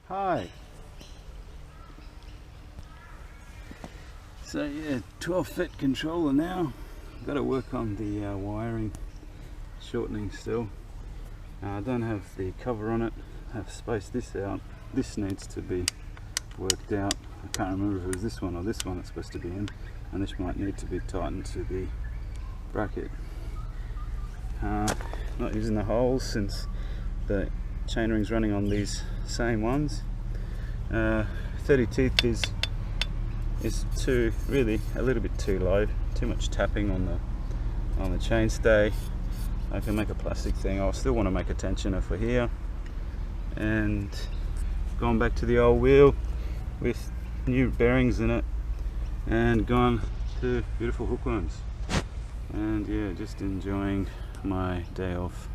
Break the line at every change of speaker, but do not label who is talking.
Hi. So yeah, 12-fit controller now. Got to work on the wiring, shortening still. I don't have the cover on it. I've spaced this out. This needs to be worked out. I can't remember if it was this one or this one it's supposed to be in, and this might need to be tightened to the bracket. Not using the holes since the chainring's running on these same ones. 30 teeth is too, really a little bit too low, too much tapping on the chainstay. I can make a plastic thing. I'll still want to make a tensioner for here, and gone back to the old wheel with new bearings in it, and gone to beautiful hookworms, and yeah, just enjoying my day off.